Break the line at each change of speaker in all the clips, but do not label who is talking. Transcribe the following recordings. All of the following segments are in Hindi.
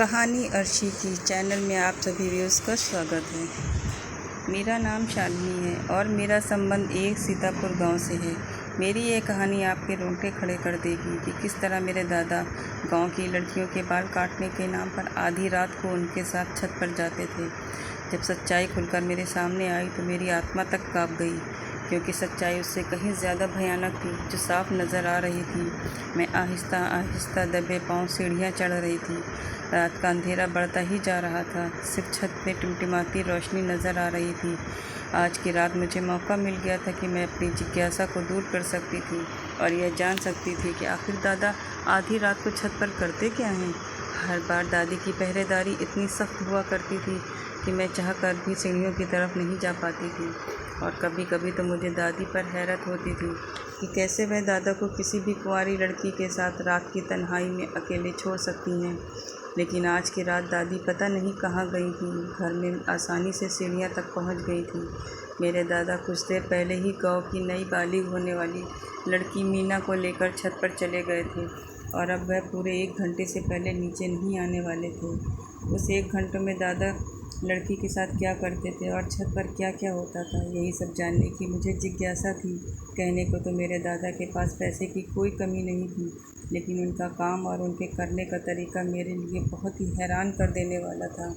कहानी अर्शी की चैनल में आप सभी व्यूअर्स का स्वागत है। मेरा नाम शालिनी है और मेरा संबंध एक सीतापुर गांव से है। मेरी ये कहानी आपके रोंगटे खड़े कर देगी कि किस तरह मेरे दादा गांव की लड़कियों के बाल काटने के नाम पर आधी रात को उनके साथ छत पर जाते थे। जब सच्चाई खुलकर मेरे सामने आई तो मेरी आत्मा तक काँप गई, क्योंकि सच्चाई उससे कहीं ज़्यादा भयानक थी जो साफ नज़र आ रही थी। मैं आहिस्ता आहिस्ता दबे पाँव सीढ़ियाँ चढ़ रही थी। रात का अंधेरा बढ़ता ही जा रहा था। सिर्फ छत पे टिमटिमाती रोशनी नज़र आ रही थी। आज की रात मुझे मौका मिल गया था कि मैं अपनी जिज्ञासा को दूर कर सकती थी और यह जान सकती थी कि आखिर दादा आधी रात को छत पर करते क्या हैं। हर बार दादी की पहरेदारी इतनी सख्त हुआ करती थी कि मैं चाहकर भी सीढ़ियों की तरफ नहीं जा पाती थी। और कभी कभी तो मुझे दादी पर हैरत होती थी कि कैसे वह दादा को किसी भी कुंवारी लड़की के साथ रात की तन्हाई में अकेले छोड़ सकती हैं। लेकिन आज की रात दादी पता नहीं कहाँ गई थी। घर में आसानी से सीढ़ियाँ तक पहुँच गई थी। मेरे दादा कुछ देर पहले ही गांव की नई बालिग होने वाली लड़की मीना को लेकर छत पर चले गए थे और अब वह पूरे 1 घंटे से पहले नीचे नहीं आने वाले थे। उस 1 घंटे में दादा लड़की के साथ क्या करते थे और छत पर क्या क्या होता था, यही सब जानने की मुझे जिज्ञासा थी। कहने को तो मेरे दादा के पास पैसे की कोई कमी नहीं थी, लेकिन उनका काम और उनके करने का तरीका मेरे लिए बहुत ही हैरान कर देने वाला था।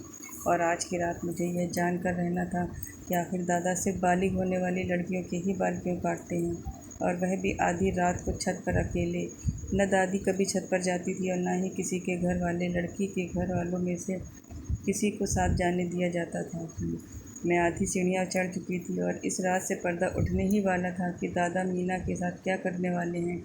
और आज की रात मुझे यह जानकर रहना था कि आखिर दादा सिर्फ बालिग होने वाली लड़कियों के ही बाल क्यों काटते हैं, और वह भी आधी रात को छत पर अकेले। न दादी कभी छत पर जाती थी और न ही किसी के घर वाले लड़की के घर वालों में से किसी को साथ जाने दिया जाता था। मैं आधी सीढ़ियाँ चढ़ चुकी थी और इस रात से पर्दा उठने ही वाला था कि दादा मीना के साथ क्या करने वाले हैं।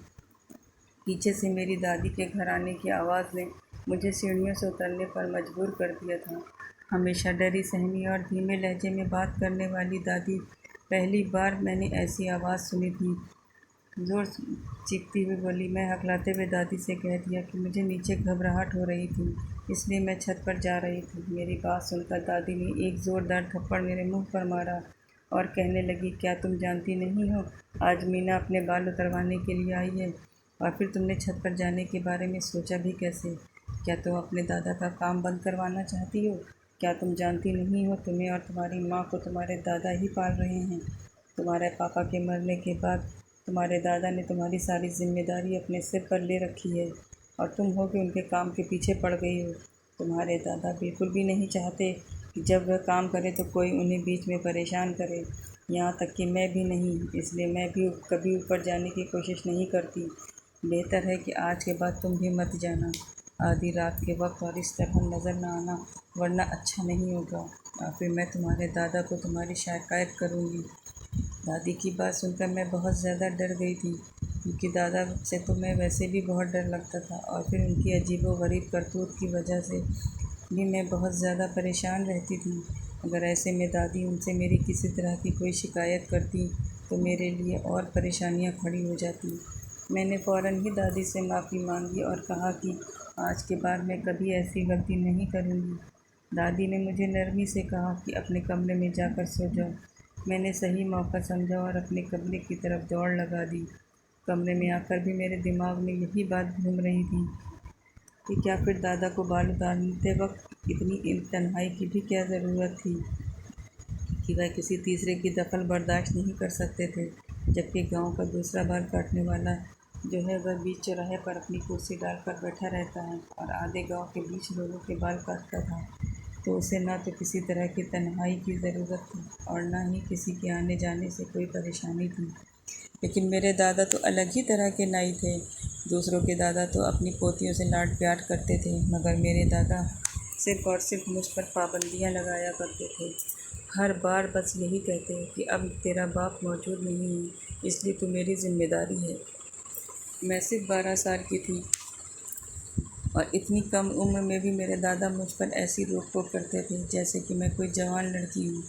पीछे से मेरी दादी के घर आने की आवाज़ ने मुझे सीढ़ियों से उतरने पर मजबूर कर दिया था। हमेशा डरी सहमी और धीमे लहजे में बात करने वाली दादी, पहली बार मैंने ऐसी आवाज़ सुनी थी। जोर चीखती हुई बोली। मैं हकलाते हुए दादी से कह दिया कि मुझे नीचे घबराहट हो रही थी, इसलिए मैं छत पर जा रही थी। मेरी बात सुनकर दादी ने एक ज़ोरदार थप्पड़ मेरे मुंह पर मारा और कहने लगी, क्या तुम जानती नहीं हो आज मीना अपने बाल उतरवाने के लिए आई है? और फिर तुमने छत पर जाने के बारे में सोचा भी कैसे? क्या तुम अपने दादा का काम बंद करवाना चाहती हो? क्या तुम जानती नहीं हो तुम्हें और तुम्हारी माँ को तुम्हारे दादा ही पाल रहे हैं? तुम्हारे पापा के मरने के बाद तुम्हारे दादा ने तुम्हारी सारी जिम्मेदारी अपने सिर पर ले रखी है और तुम हो कि उनके काम के पीछे पड़ गई हो। तुम्हारे दादा बिल्कुल भी नहीं चाहते कि जब वह काम करे तो कोई उन्हें बीच में परेशान करे, यहाँ तक कि मैं भी नहीं। इसलिए मैं भी कभी ऊपर जाने की कोशिश नहीं करती। बेहतर है कि आज के बाद तुम भी मत जाना आधी रात के वक्त और इस तरह नज़र न आना, वरना अच्छा नहीं होगा। और फिर मैं तुम्हारे दादा को तुम्हारी शिकायत करूँगी। दादी की बात सुनकर मैं बहुत ज़्यादा डर गई थी, क्योंकि दादा से तो मैं वैसे भी बहुत डर लगता था और फिर उनकी अजीबोगरीब करतूत की वजह से भी मैं बहुत ज़्यादा परेशान रहती थी। अगर ऐसे में दादी उनसे मेरी किसी तरह की कोई शिकायत करती तो मेरे लिए और परेशानियां खड़ी हो जाती। मैंने फ़ौरन ही दादी से माफ़ी मांगी और कहा कि आज के बाद मैं कभी ऐसी गलती नहीं करूँगी। दादी ने मुझे नरमी से कहा कि अपने कमरे में जाकर सो जाओ। मैंने सही मौका समझा और अपने कमरे की तरफ दौड़ लगा दी। कमरे में आकर भी मेरे दिमाग में यही बात घूम रही थी कि क्या फिर दादा को बाल उतारते वक्त इतनी तन्हाई की भी क्या ज़रूरत थी कि वह किसी तीसरे की दखल बर्दाश्त नहीं कर सकते थे, जबकि गांव का दूसरा बाल काटने वाला जो है वह बीच चौराहे पर अपनी कुर्सी डालकर बैठा रहता है और आधे गांव के बीच लोगों के बाल काटता था। तो उसे ना तो किसी तरह की तन्हाई की ज़रूरत थी और ना ही किसी के आने जाने से कोई परेशानी थी। लेकिन मेरे दादा तो अलग ही तरह के नाई थे। दूसरों के दादा तो अपनी पोतियों से लाड प्यार करते थे, मगर मेरे दादा सिर्फ और सिर्फ मुझ पर पाबंदियां लगाया करते थे। हर बार बस यही कहते कि अब तेरा बाप मौजूद नहीं है, इसलिए तू मेरी जिम्मेदारी है। मैं सिर्फ 12 साल की थी और इतनी कम उम्र में भी मेरे दादा मुझ पर ऐसी रोक टोक करते थे जैसे कि मैं कोई जवान लड़की हूँ,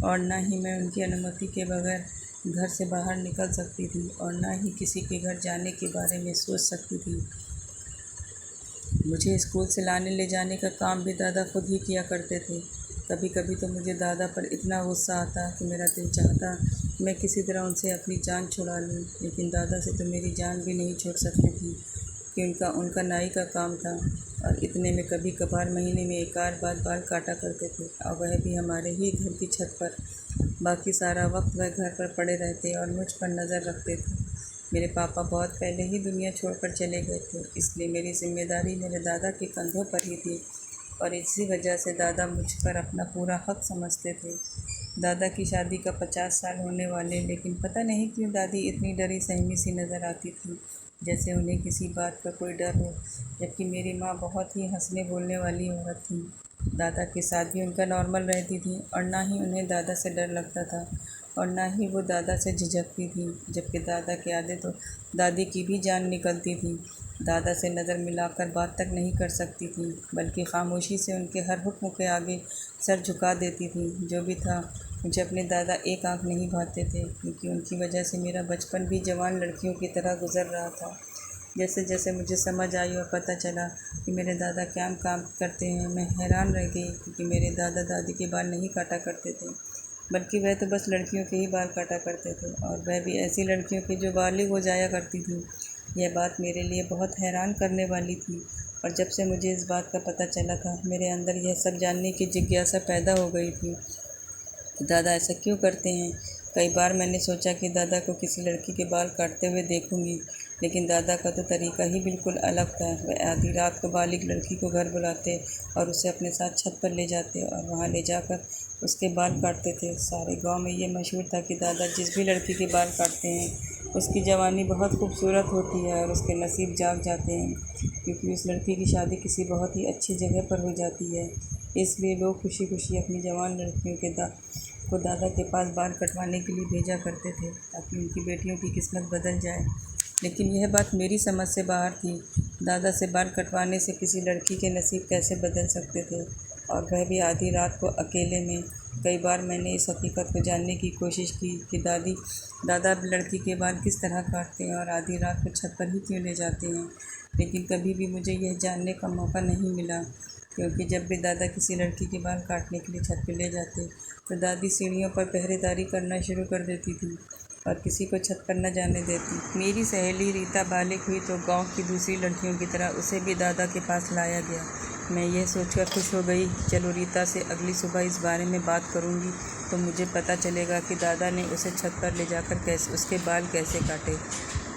और ना ही मैं उनकी अनुमति के बगैर घर से बाहर निकल सकती थी और ना ही किसी के घर जाने के बारे में सोच सकती थी। मुझे स्कूल से लाने ले जाने का काम भी दादा खुद ही किया करते थे। कभी कभी तो मुझे दादा पर इतना गुस्सा आता कि मेरा दिल चाहता मैं किसी तरह उनसे अपनी जान छुड़ा लूँ, लेकिन दादा से तो मेरी जान भी नहीं छूट सकती थी। कि उनका उनका नाई का काम था और इतने में कभी कभार महीने में एक आध बार बाल काटा करते थे, और वह भी हमारे ही घर की छत पर। बाकी सारा वक्त वह घर पर पड़े रहते और मुझ पर नज़र रखते थे। मेरे पापा बहुत पहले ही दुनिया छोड़कर चले गए थे, इसलिए मेरी जिम्मेदारी मेरे दादा के कंधों पर ही थी, और इसी वजह से दादा मुझ पर अपना पूरा हक समझते थे। दादा की शादी का 50 साल होने वाले, लेकिन पता नहीं क्यों दादी इतनी डरी सहमी सी नज़र आती थी, जैसे उन्हें किसी बात का कोई डर हो, जबकि मेरी माँ बहुत ही हंसने बोलने वाली औरत थी। दादा के साथ भी उनका नॉर्मल रहती थी, और ना ही उन्हें दादा से डर लगता था और ना ही वो दादा से झिझकती थी, जबकि दादा के आगे तो दादी की भी जान निकलती थी। दादा से नज़र मिलाकर बात तक नहीं कर सकती थी, बल्कि खामोशी से उनके हर हुक्म के आगे सर झुका देती थी। जो भी था, मुझे अपने दादा एक आंख नहीं भाते थे, क्योंकि उनकी वजह से मेरा बचपन भी जवान लड़कियों की तरह गुजर रहा था। जैसे जैसे मुझे समझ आई और पता चला कि मेरे दादा क्या काम करते हैं, मैं हैरान रह गई, क्योंकि मेरे दादा दादी के बाल नहीं काटा करते थे, बल्कि वह तो बस लड़कियों के ही बाल काटा करते थे, और वह भी ऐसी लड़कियों के जो बालिग हो जाया करती थी। यह बात मेरे लिए बहुत हैरान करने वाली थी, और जब से मुझे इस बात का पता चला था, मेरे अंदर यह सब जानने की जिज्ञासा पैदा हो गई थी कि दादा ऐसा क्यों करते हैं। कई बार मैंने सोचा कि दादा को किसी लड़की के बाल काटते हुए देखूंगी, लेकिन दादा का तो तरीका ही बिल्कुल अलग था। वह आधी रात को बालिग लड़की को घर बुलाते और उसे अपने साथ छत पर ले जाते और वहां ले जाकर उसके बाल काटते थे। सारे गांव में ये मशहूर था कि दादा जिस भी लड़की के बाल काटते हैं, उसकी जवानी बहुत खूबसूरत होती है और उसके नसीब जाग जाते हैं, क्योंकि उस लड़की की शादी किसी बहुत ही अच्छी जगह पर हो जाती है। इसलिए लोग खुशी खुशी अपनी जवान लड़कियों को दादा के पास बाल कटवाने के लिए भेजा करते थे, ताकि उनकी बेटियों की किस्मत बदल जाए। लेकिन यह बात मेरी समझ से बाहर थी। दादा से बाल कटवाने से किसी लड़की के नसीब कैसे बदल सकते थे, और वह भी आधी रात को अकेले में। कई बार मैंने इस हकीकत को जानने की कोशिश की कि दादा लड़की के बाल किस तरह काटते हैं और आधी रात को छत पर ही क्यों ले जाते हैं, लेकिन कभी भी मुझे यह जानने का मौका नहीं मिला, क्योंकि जब भी दादा किसी लड़की के बाल काटने के लिए छत पर ले जाते, तो दादी सीढ़ियों पर पहरेदारी करना शुरू कर देती थी और किसी को छत पर न जाने देती। मेरी सहेली रीता बालिग हुई तो गांव की दूसरी लड़कियों की तरह उसे भी दादा के पास लाया गया। मैं यह सोचकर खुश हो गई, चलो रीता से अगली सुबह इस बारे में बात करूंगी, तो मुझे पता चलेगा कि दादा ने उसे छत पर ले जाकर कैसे उसके बाल कैसे काटे।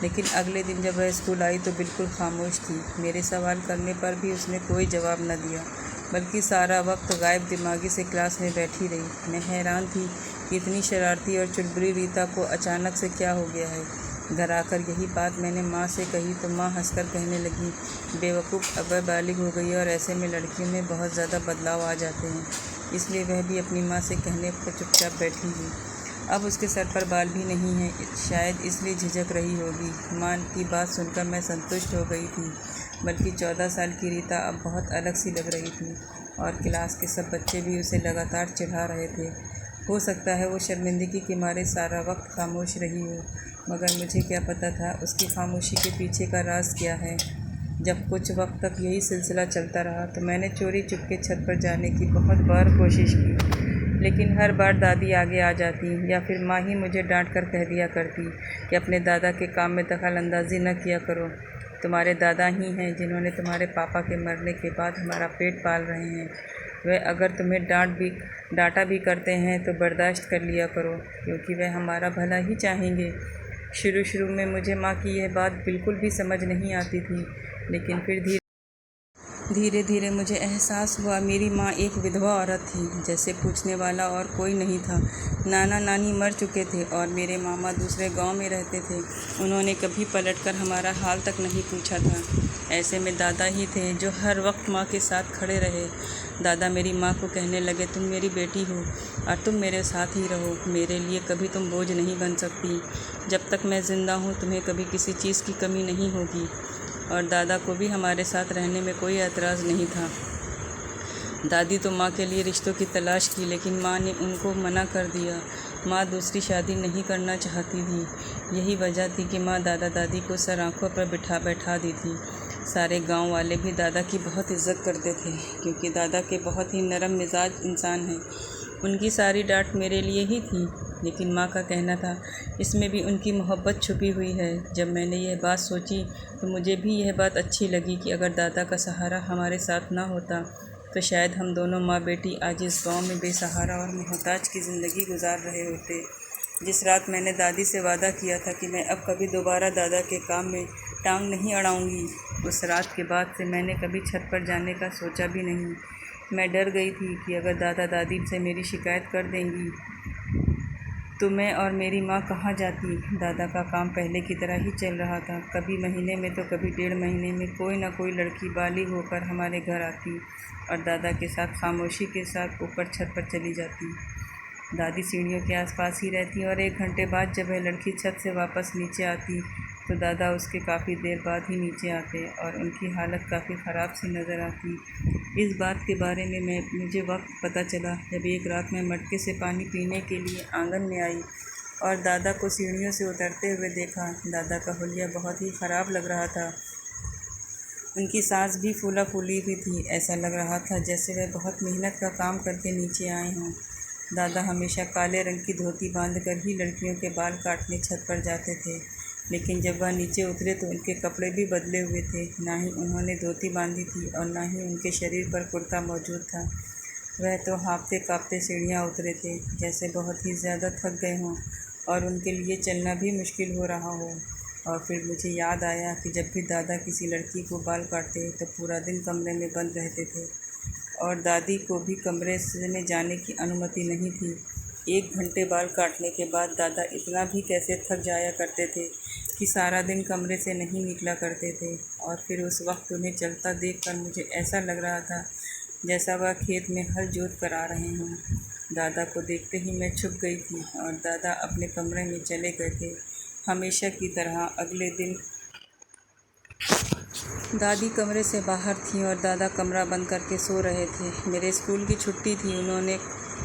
लेकिन अगले दिन जब वह स्कूल आई तो बिल्कुल खामोश थी। मेरे सवाल करने पर भी उसने कोई जवाब न दिया, बल्कि सारा वक्त गायब दिमागी से क्लास में बैठी रही। मैं हैरान थी कि इतनी शरारती और चुलबुली रीता को अचानक से क्या हो गया है। घर आकर यही बात मैंने माँ से कही तो माँ हंसकर कहने लगी, बेवकूफ़, अब वह बालिग हो गई है और ऐसे में लड़कियों में बहुत ज़्यादा बदलाव आ जाते हैं, इसलिए वह भी अपनी माँ से कहने पर चुपचाप बैठी हुई। अब उसके सर पर बाल भी नहीं है, शायद इसलिए झिझक रही होगी। माँ की बात सुनकर मैं संतुष्ट हो गई थी, बल्कि 14 साल की रीता अब बहुत अलग सी लग रही थी, और क्लास के सब बच्चे भी उसे लगातार चिढ़ा रहे थे। हो सकता है वो शर्मिंदगी के मारे सारा वक्त खामोश रही हो, मगर मुझे क्या पता था उसकी खामोशी के पीछे का राज क्या है। जब कुछ वक्त तक यही सिलसिला चलता रहा तो मैंने चोरी चुपके छत पर जाने की बहुत बार कोशिश की, लेकिन हर बार दादी आगे आ जाती, या फिर माँ ही मुझे डांट कर कह दिया करती कि अपने दादा के काम में दखल अंदाजी न किया करो। तुम्हारे दादा ही हैं जिन्होंने तुम्हारे पापा के मरने के बाद हमारा पेट पाल रहे हैं। वह अगर तुम्हें डांटा भी करते हैं तो बर्दाश्त कर लिया करो, क्योंकि वह हमारा भला ही चाहेंगे। शुरू में मुझे माँ की यह बात बिल्कुल भी समझ नहीं आती थी, लेकिन फिर धीरे धीरे मुझे एहसास हुआ मेरी माँ एक विधवा औरत थी, जैसे पूछने वाला और कोई नहीं था। नाना नानी मर चुके थे और मेरे मामा दूसरे गांव में रहते थे। उन्होंने कभी पलटकर हमारा हाल तक नहीं पूछा था। ऐसे में दादा ही थे जो हर वक्त माँ के साथ खड़े रहे। दादा मेरी माँ को कहने लगे, तुम मेरी बेटी हो और तुम मेरे साथ ही रहो, मेरे लिए कभी तुम बोझ नहीं बन सकती। जब तक मैं ज़िंदा हूँ तुम्हें कभी किसी चीज़ की कमी नहीं होगी। और दादा को भी हमारे साथ रहने में कोई एतराज़ नहीं था। दादी तो माँ के लिए रिश्तों की तलाश की, लेकिन माँ ने उनको मना कर दिया। माँ दूसरी शादी नहीं करना चाहती थी। यही वजह थी कि माँ दादा दादी को सर आँखों पर बैठा दी थी। सारे गांव वाले भी दादा की बहुत इज़्ज़त करते थे, क्योंकि दादा के बहुत ही नरम मिजाज इंसान हैं। उनकी सारी डांट मेरे लिए ही थी, लेकिन माँ का कहना था इसमें भी उनकी मोहब्बत छुपी हुई है। जब मैंने यह बात सोची तो मुझे भी यह बात अच्छी लगी कि अगर दादा का सहारा हमारे साथ ना होता तो शायद हम दोनों माँ बेटी आज इस गांव में बेसहारा और मोहताज की ज़िंदगी गुजार रहे होते। जिस रात मैंने दादी से वादा किया था कि मैं अब कभी दोबारा दादा के काम में टांग नहीं अड़ाऊंगी, उस रात के बाद से मैंने कभी छत पर जाने का सोचा भी नहीं। मैं डर गई थी कि अगर दादा दादी से मेरी शिकायत कर देंगी तो मैं और मेरी माँ कहाँ जाती। दादा का काम पहले की तरह ही चल रहा था। कभी महीने में तो कभी 1.5 महीने में कोई ना कोई लड़की बालिग होकर हमारे घर आती और दादा के साथ खामोशी के साथ ऊपर छत पर चली जाती। दादी सीढ़ियों के आसपास ही रहती और 1 घंटे बाद जब वह लड़की छत से वापस नीचे आती तो दादा उसके काफ़ी देर बाद ही नीचे आते और उनकी हालत काफ़ी ख़राब सी नज़र आती। इस बात के बारे में मुझे वक्त पता चला जब एक रात मैं मटके से पानी पीने के लिए आंगन में आई और दादा को सीढ़ियों से उतरते हुए देखा। दादा का हुलिया बहुत ही ख़राब लग रहा था। उनकी सांस भी फूला फूली हुई थी। ऐसा लग रहा था जैसे वह बहुत मेहनत का काम करके नीचे आए हों। दादा हमेशा काले रंग की धोती बांधकर ही लड़कियों के बाल काटने छत पर जाते थे, लेकिन जब वह नीचे उतरे तो उनके कपड़े भी बदले हुए थे। ना ही उन्होंने धोती बांधी थी और ना ही उनके शरीर पर कुर्ता मौजूद था। वह तो हाँफते काँपते सीढ़ियाँ उतरे थे, जैसे बहुत ही ज़्यादा थक गए हों और उनके लिए चलना भी मुश्किल हो रहा हो। और फिर मुझे याद आया कि जब भी दादा किसी लड़की को बाल काटते तो पूरा दिन कमरे में बंद रहते थे और दादी को भी कमरे में जाने की अनुमति नहीं थी। 1 घंटे बाल काटने के बाद दादा इतना भी कैसे थक जाया करते थे कि सारा दिन कमरे से नहीं निकला करते थे। और फिर उस वक्त उन्हें चलता देखकर मुझे ऐसा लग रहा था जैसा वह खेत में हल जोत कर आ रहे हों। दादा को देखते ही मैं छुप गई थी और दादा अपने कमरे में चले गए थे। हमेशा की तरह अगले दिन दादी कमरे से बाहर थीं और दादा कमरा बंद करके सो रहे थे। मेरे स्कूल की छुट्टी थी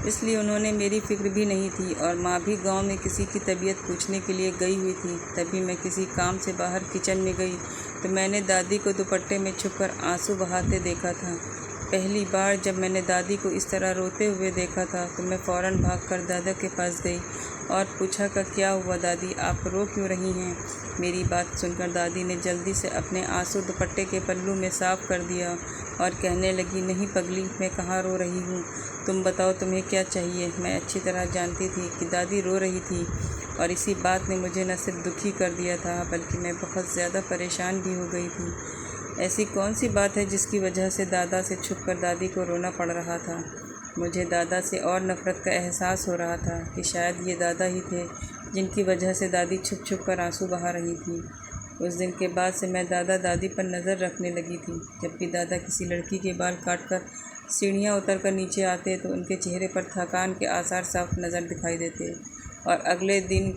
इसलिए उन्होंने मेरी फ़िक्र भी नहीं थी और माँ भी गांव में किसी की तबीयत पूछने के लिए गई हुई थी। तभी मैं किसी काम से बाहर किचन में गई तो मैंने दादी को दुपट्टे में छुपकर आंसू बहाते देखा था। पहली बार जब मैंने दादी को इस तरह रोते हुए देखा था तो मैं फ़ौरन भागकर दादा के पास गई और पूछा कि क्या हुआ दादी, आप रो क्यों रही हैं। मेरी बात सुनकर दादी ने जल्दी से अपने आंसू दुपट्टे के पल्लू में साफ़ कर दिया और कहने लगी, नहीं पगली, मैं कहाँ रो रही हूँ, तुम बताओ तुम्हें क्या चाहिए। मैं अच्छी तरह जानती थी कि दादी रो रही थी और इसी बात ने मुझे न सिर्फ दुखी कर दिया था बल्कि मैं बहुत ज़्यादा परेशान भी हो गई थी। ऐसी कौन सी बात है जिसकी वजह से दादा से छुपकर दादी को रोना पड़ रहा था। मुझे दादा से और नफ़रत का एहसास हो रहा था कि शायद ये दादा ही थे जिनकी वजह से दादी छुप छुप कर आंसू बहा रही थी। उस दिन के बाद से मैं दादा दादी पर नज़र रखने लगी थी। जब भी दादा किसी लड़की के बाल काटकर सीढ़ियाँ उतरकर नीचे आते तो उनके चेहरे पर थकान के आसार साफ नज़र दिखाई देते और अगले दिन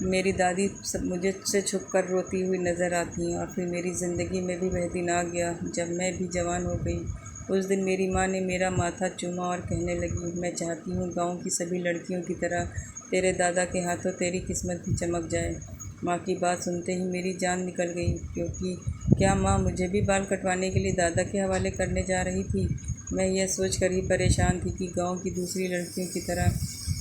मेरी दादी मुझसे छुपकर रोती हुई नज़र आती। और फिर मेरी ज़िंदगी में भी वह दिन आ गया जब मैं भी जवान हो गई। उस दिन मेरी माँ ने मेरा माथा चूमा और कहने लगी, मैं चाहती हूँ गांव की सभी लड़कियों की तरह तेरे दादा के हाथों तेरी किस्मत भी चमक जाए। माँ की बात सुनते ही मेरी जान निकल गई, क्योंकि क्या माँ मुझे भी बाल कटवाने के लिए दादा के हवाले करने जा रही थी। मैं यह सोचकर ही परेशान थी कि गांव की दूसरी लड़कियों की तरह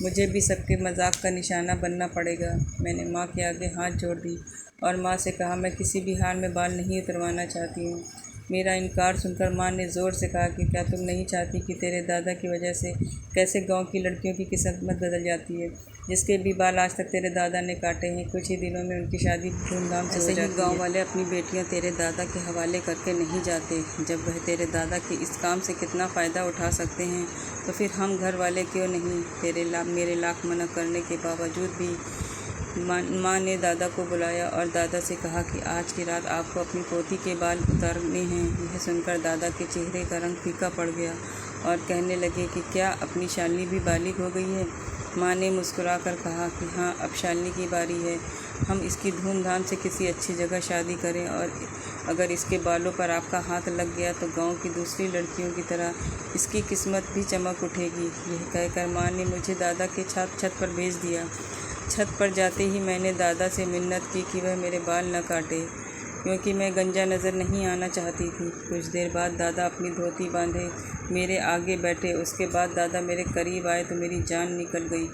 मुझे भी सबके मजाक का निशाना बनना पड़ेगा। मैंने माँ के आगे हाथ जोड़ दी और माँ से कहा, मैं किसी भी हाल में बाल नहीं उतरवाना चाहती हूँ। मेरा इनकार सुनकर माँ ने ज़ोर से कहा कि क्या तुम नहीं चाहती कि तेरे दादा की वजह से कैसे गांव की लड़कियों की किस्मत बदल जाती है, जिसके भी बाल आज तक तेरे दादा ने काटे हैं, कुछ ही दिनों में उनकी शादी धूमधाम से हो जाती है। गाँव वाले अपनी बेटियां तेरे दादा के हवाले करके नहीं जाते। जब वह तेरे दादा के इस काम से कितना फ़ायदा उठा सकते हैं तो फिर हम घर वाले क्यों नहीं। मेरे लाख मना करने के बावजूद भी माँ ने दादा को बुलाया और दादा से कहा कि आज की रात आपको अपनी पोती के बाल उतारने हैं। यह सुनकर दादा के चेहरे का रंग फीका पड़ गया और कहने लगे कि क्या अपनी शालिनी भी बालिग हो गई है। माँ ने मुस्कुराकर कहा कि हाँ, अब शालिनी की बारी है। हम इसकी धूमधाम से किसी अच्छी जगह शादी करें और अगर इसके बालों पर आपका हाथ लग गया तो गांव की दूसरी लड़कियों की तरह इसकी किस्मत भी चमक उठेगी। यह कहकर माँ ने मुझे दादा के छत पर भेज दिया। छत पर जाते ही मैंने दादा से मिन्नत की कि वह मेरे बाल न काटे। क्योंकि मैं गंजा नज़र नहीं आना चाहती थी। कुछ देर बाद दादा अपनी धोती बांधे मेरे आगे बैठे। उसके बाद दादा मेरे करीब आए तो मेरी जान निकल गई।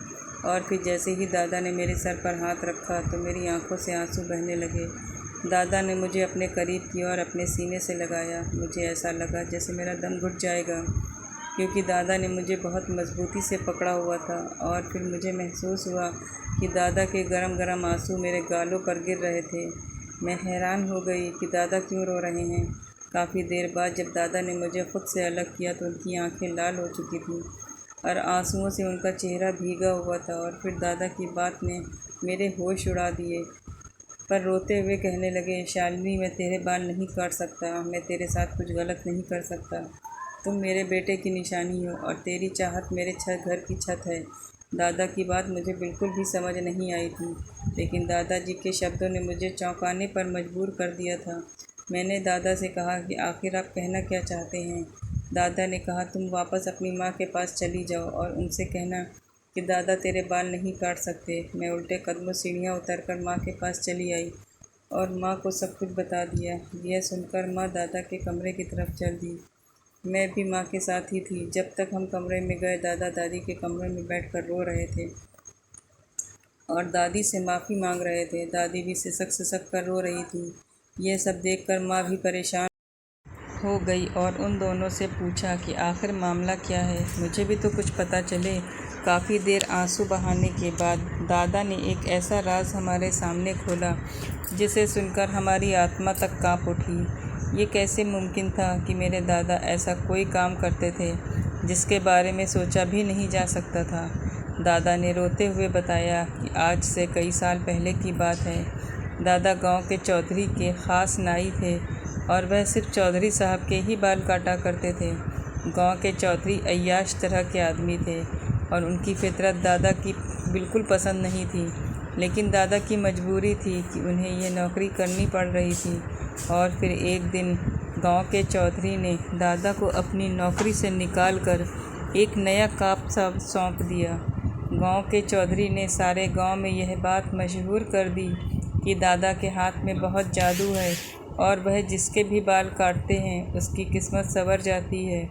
और फिर जैसे ही दादा ने मेरे सर पर हाथ रखा तो मेरी आंखों से आंसू बहने लगे। दादा ने मुझे अपने करीब किया और अपने सीने से लगाया। मुझे ऐसा लगा जैसे मेरा दम घुट जाएगा, क्योंकि दादा ने मुझे बहुत मज़बूती से पकड़ा हुआ था। और फिर मुझे महसूस हुआ कि दादा के गरम गरम आंसू मेरे गालों पर गिर रहे थे। मैं हैरान हो गई कि दादा क्यों रो रहे हैं। काफ़ी देर बाद जब दादा ने मुझे ख़ुद से अलग किया तो उनकी आंखें लाल हो चुकी थीं और आंसुओं से उनका चेहरा भीगा हुआ था। और फिर दादा की बात ने मेरे होश उड़ा दिए, पर रोते हुए कहने लगे, शालिनी, मैं तेरे बाल नहीं काट सकता, मैं तेरे साथ कुछ गलत नहीं कर सकता। तुम मेरे बेटे की निशानी हो और तेरी चाहत मेरे घर की छत है। दादा की बात मुझे बिल्कुल भी समझ नहीं आई थी, लेकिन दादाजी के शब्दों ने मुझे चौंकाने पर मजबूर कर दिया था। मैंने दादा से कहा कि आखिर आप कहना क्या चाहते हैं। दादा ने कहा, तुम वापस अपनी माँ के पास चली जाओ और उनसे कहना कि दादा तेरे बाल नहीं काट सकते। मैं उल्टे कदमों सीढ़ियाँ उतरकर माँ के पास चली आई और माँ को सब कुछ बता दिया। यह सुनकर माँ दादा के कमरे की तरफ चल दी। मैं भी माँ के साथ ही थी। जब तक हम कमरे में गए, दादा दादी के कमरे में बैठकर रो रहे थे और दादी से माफ़ी मांग रहे थे। दादी भी सिसक सिसक कर रो रही थी। यह सब देखकर माँ भी परेशान हो गई और उन दोनों से पूछा कि आखिर मामला क्या है, मुझे भी तो कुछ पता चले। काफ़ी देर आंसू बहाने के बाद दादा ने एक ऐसा राज हमारे सामने खोला जिसे सुनकर हमारी आत्मा तक काँप उठी। ये कैसे मुमकिन था कि मेरे दादा ऐसा कोई काम करते थे जिसके बारे में सोचा भी नहीं जा सकता था। दादा ने रोते हुए बताया कि आज से कई साल पहले की बात है। दादा गांव के चौधरी के ख़ास नाई थे और वह सिर्फ चौधरी साहब के ही बाल काटा करते थे। गांव के चौधरी अय्याश तरह के आदमी थे और उनकी फितरत दादा की बिल्कुल पसंद नहीं थी, लेकिन दादा की मजबूरी थी कि उन्हें यह नौकरी करनी पड़ रही थी। और फिर एक दिन गांव के चौधरी ने दादा को अपनी नौकरी से निकालकर एक नया काम सौंप दिया। गांव के चौधरी ने सारे गांव में यह बात मशहूर कर दी कि दादा के हाथ में बहुत जादू है और वह जिसके भी बाल काटते हैं उसकी किस्मत संवर जाती है।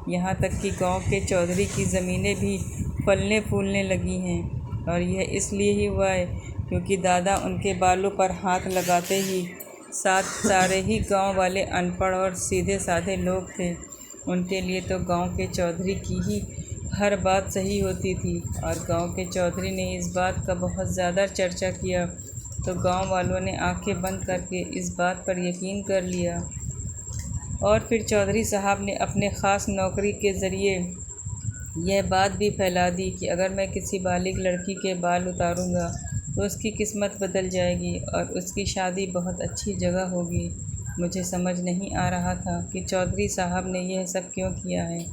यहाँ तक कि गांव के चौधरी की ज़मीनें भी फलने फूलने लगी हैं। और यह इसलिए ही हुआ है क्योंकि दादा उनके बालों पर हाथ लगाते ही सारे ही गांव वाले अनपढ़ और सीधे साधे लोग थे। उनके लिए तो गांव के चौधरी की ही हर बात सही होती थी। और गांव के चौधरी ने इस बात का बहुत ज़्यादा चर्चा किया तो गांव वालों ने आंखें बंद करके इस बात पर यकीन कर लिया। और फिर चौधरी साहब ने अपने ख़ास नौकरी के ज़रिए यह बात भी फैला दी कि अगर मैं किसी बालिग लड़की के बाल उतारूँगा तो उसकी किस्मत बदल जाएगी और उसकी शादी बहुत अच्छी जगह होगी। मुझे समझ नहीं आ रहा था कि चौधरी साहब ने यह सब क्यों किया है।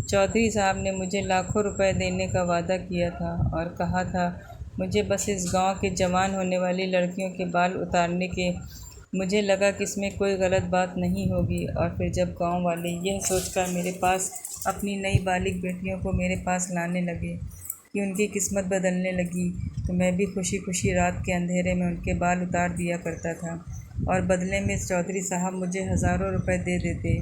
चौधरी साहब ने मुझे लाखों रुपए देने का वादा किया था और कहा था मुझे बस इस गांव के जवान होने वाली लड़कियों के बाल उतारने के। मुझे लगा कि इसमें कोई गलत बात नहीं होगी। और फिर जब गांव वाले यह सोचकर मेरे पास अपनी नई बालिग बेटियों को मेरे पास लाने लगे कि उनकी किस्मत बदलने लगी, तो मैं भी खुशी खुशी रात के अंधेरे में उनके बाल उतार दिया करता था और बदले में चौधरी साहब मुझे हज़ारों रुपए दे देते।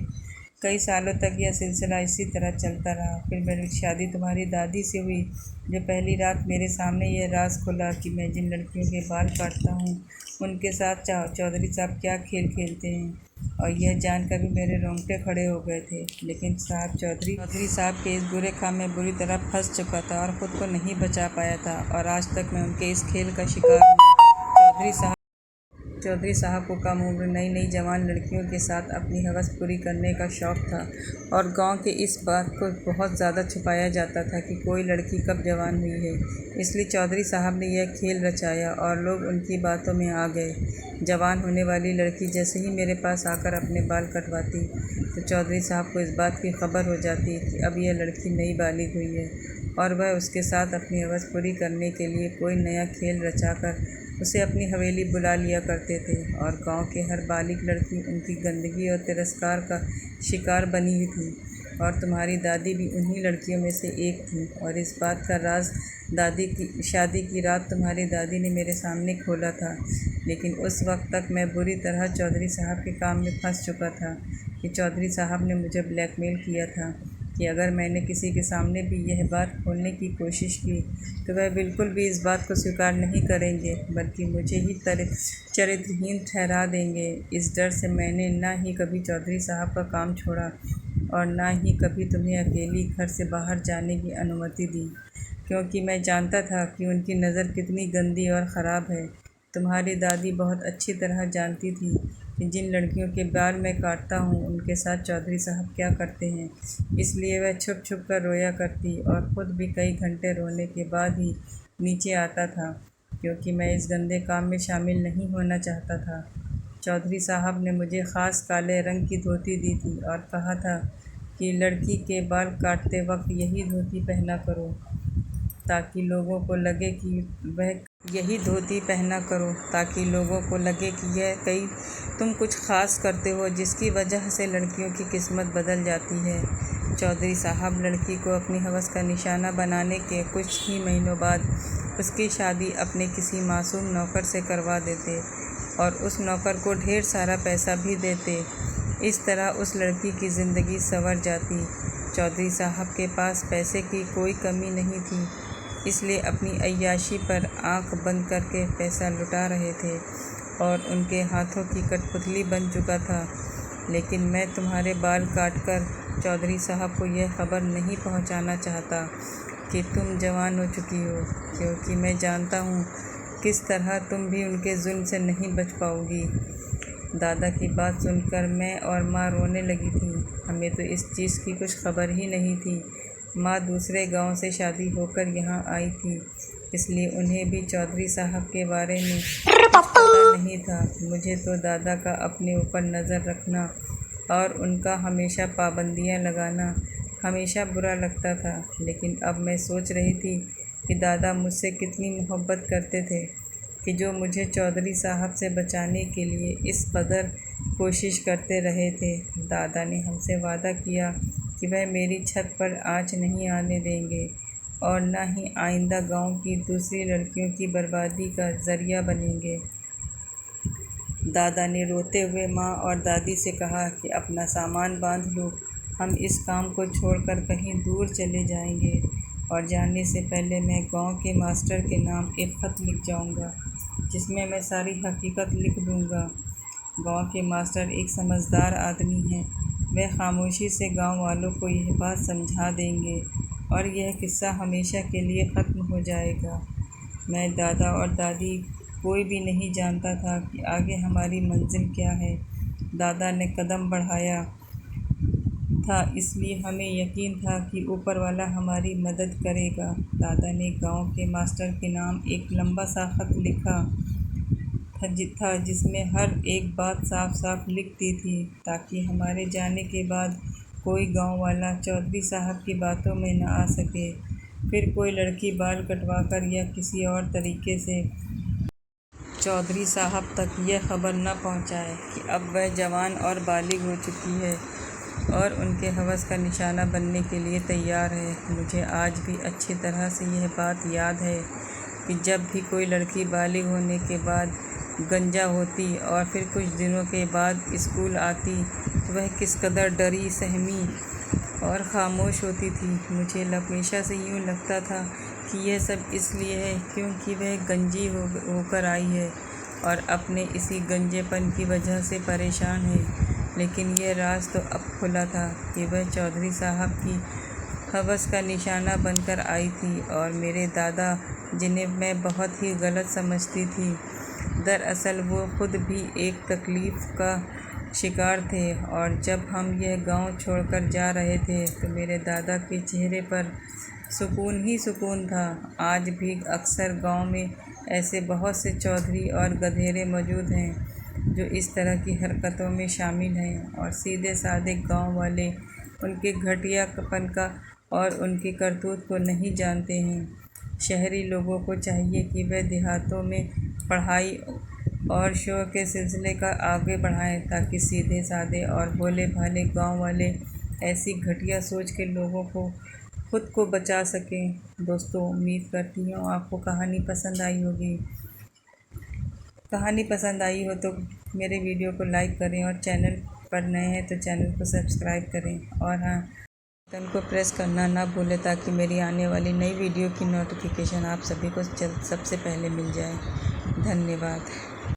कई सालों तक यह सिलसिला इसी तरह चलता रहा। फिर मेरी शादी तुम्हारी दादी से हुई, जो पहली रात मेरे सामने यह राज खुला कि मैं जिन लड़कियों के बाल काटता हूँ उनके साथ चौधरी साहब क्या खेल खेलते हैं। और यह जानकर भी मेरे रोंगटे खड़े हो गए थे। लेकिन चौधरी साहब के इस बुरे काम में बुरी तरह फंस चुका था और ख़ुद को नहीं बचा पाया था और आज तक मैं उनके इस खेल का शिकार हूँ। चौधरी साहब को कम उम्र नई जवान लड़कियों के साथ अपनी हवस पूरी करने का शौक़ था और गांव के इस बात को बहुत ज़्यादा छुपाया जाता था कि कोई लड़की कब जवान हुई है। इसलिए चौधरी साहब ने यह खेल रचाया और लोग उनकी बातों में आ गए। जवान होने वाली लड़की जैसे ही मेरे पास आकर अपने बाल कटवाती तो चौधरी साहब को इस बात की खबर हो जाती कि अब यह लड़की नई बालिग हुई है और वह उसके साथ अपनी हवस पूरी करने के लिए कोई नया खेल रचाकर उसे अपनी हवेली बुला लिया करते थे। और गांव के हर बालिग लड़की उनकी गंदगी और तिरस्कार का शिकार बनी हुई थी और तुम्हारी दादी भी उन्हीं लड़कियों में से एक थी। और इस बात का राज दादी की शादी की रात तुम्हारी दादी ने मेरे सामने खोला था। लेकिन उस वक्त तक मैं बुरी तरह चौधरी साहब के काम में फंस चुका था कि चौधरी साहब ने मुझे ब्लैकमेल किया था कि अगर मैंने किसी के सामने भी यह बात खोलने की कोशिश की तो वह बिल्कुल भी इस बात को स्वीकार नहीं करेंगे, बल्कि मुझे ही चरित्रहीन ठहरा देंगे। इस डर से मैंने ना ही कभी चौधरी साहब का काम छोड़ा और ना ही कभी तुम्हें अकेली घर से बाहर जाने की अनुमति दी, क्योंकि मैं जानता था कि उनकी नज़र कितनी गंदी और ख़राब है। तुम्हारी दादी बहुत अच्छी तरह जानती थी कि जिन लड़कियों के बाल मैं काटता हूँ उनके साथ चौधरी साहब क्या करते हैं, इसलिए वह छुप छुप कर रोया करती और ख़ुद भी कई घंटे रोने के बाद ही नीचे आता था, क्योंकि मैं इस गंदे काम में शामिल नहीं होना चाहता था। चौधरी साहब ने मुझे ख़ास काले रंग की धोती दी थी और कहा था कि लड़की के बाल काटते वक्त यही धोती पहना करो ताकि लोगों को लगे कि यह कई तुम कुछ ख़ास करते हो, जिसकी वजह से लड़कियों की किस्मत बदल जाती है। चौधरी साहब लड़की को अपनी हवस का निशाना बनाने के कुछ ही महीनों बाद उसकी शादी अपने किसी मासूम नौकर से करवा देते और उस नौकर को ढेर सारा पैसा भी देते। इस तरह उस लड़की की ज़िंदगी संवर जाती। चौधरी साहब के पास पैसे की कोई कमी नहीं थी, इसलिए अपनी अय्याशी पर आंख बंद करके पैसा लुटा रहे थे और उनके हाथों की कठपुतली बन चुका था। लेकिन मैं तुम्हारे बाल काटकर चौधरी साहब को यह खबर नहीं पहुंचाना चाहता कि तुम जवान हो चुकी हो, क्योंकि मैं जानता हूँ किस तरह तुम भी उनके जुल्म से नहीं बच पाओगी। दादा की बात सुनकर मैं और माँ रोने लगी थी। हमें तो इस चीज़ की कुछ खबर ही नहीं थी। माँ दूसरे गांव से शादी होकर यहाँ आई थी, इसलिए उन्हें भी चौधरी साहब के बारे में कुछ पता नहीं था। मुझे तो दादा का अपने ऊपर नज़र रखना और उनका हमेशा पाबंदियाँ लगाना हमेशा बुरा लगता था, लेकिन अब मैं सोच रही थी कि दादा मुझसे कितनी मोहब्बत करते थे कि जो मुझे चौधरी साहब से बचाने के लिए इस कदर कोशिश करते रहे थे। दादा ने हमसे वादा किया कि वह मेरी छत पर आँच नहीं आने देंगे और न ही आइंदा गांव की दूसरी लड़कियों की बर्बादी का ज़रिया बनेंगे। दादा ने रोते हुए माँ और दादी से कहा कि अपना सामान बांध लो, हम इस काम को छोड़कर कहीं दूर चले जाएंगे और जाने से पहले मैं गांव के मास्टर के नाम एक ख़त लिख जाऊंगा, जिसमें मैं सारी हकीकत लिख दूंगा। गांव के मास्टर एक समझदार आदमी हैं। वह खामोशी से गांव वालों को यह बात समझा देंगे और यह किस्सा हमेशा के लिए ख़त्म हो जाएगा। मैं, दादा और दादी कोई भी नहीं जानता था कि आगे हमारी मंजिल क्या है। दादा ने कदम बढ़ाया था, इसलिए हमें यकीन था कि ऊपर वाला हमारी मदद करेगा। दादा ने गांव के मास्टर के नाम एक लंबा सा खत लिखा था, जिसमें हर एक बात साफ साफ लिख दी थी, ताकि हमारे जाने के बाद कोई गांव वाला चौधरी साहब की बातों में न आ सके। फिर कोई लड़की बाल कटवाकर या किसी और तरीके से चौधरी साहब तक यह खबर न पहुंचाए कि अब वह जवान और बालिग हो चुकी है और उनके हवस का निशाना बनने के लिए तैयार है। मुझे आज भी अच्छी तरह से यह बात याद है कि जब भी कोई लड़की बालिग होने के बाद गंजा होती और फिर कुछ दिनों के बाद स्कूल आती तो वह किस कदर डरी सहमी और ख़ामोश होती थी। मुझे हमेशा से यूँ लगता था कि यह सब इसलिए है क्योंकि वह गंजी होकर आई है और अपने इसी गंजेपन की वजह से परेशान है। लेकिन यह राज तो अब खुला था कि वह चौधरी साहब की हवस का निशाना बनकर आई थी और मेरे दादा, जिन्हें मैं बहुत ही गलत समझती थी, दरअसल वो खुद भी एक तकलीफ़ का शिकार थे। और जब हम यह गांव छोड़कर जा रहे थे तो मेरे दादा के चेहरे पर सुकून ही सुकून था। आज भी अक्सर गांव में ऐसे बहुत से चौधरी और गधेरे मौजूद हैं जो इस तरह की हरकतों में शामिल हैं और सीधे साधे गांव वाले उनके घटियापन का और उनकी करतूत को नहीं जानते हैं। शहरी लोगों को चाहिए कि वे देहातों में पढ़ाई और शो के सिलसिले का आगे बढ़ाएं, ताकि सीधे साधे और भोले भाले गांव वाले ऐसी घटिया सोच के लोगों को खुद को बचा सकें। दोस्तों, उम्मीद करती हूँ आपको कहानी पसंद आई होगी। कहानी पसंद आई हो तो मेरे वीडियो को लाइक करें और चैनल पर नए हैं तो चैनल को सब्सक्राइब करें और हाँ, बटन को प्रेस करना ना भूलें ताकि मेरी आने वाली नई वीडियो की नोटिफिकेशन आप सभी को सबसे पहले मिल जाए। धन्यवाद।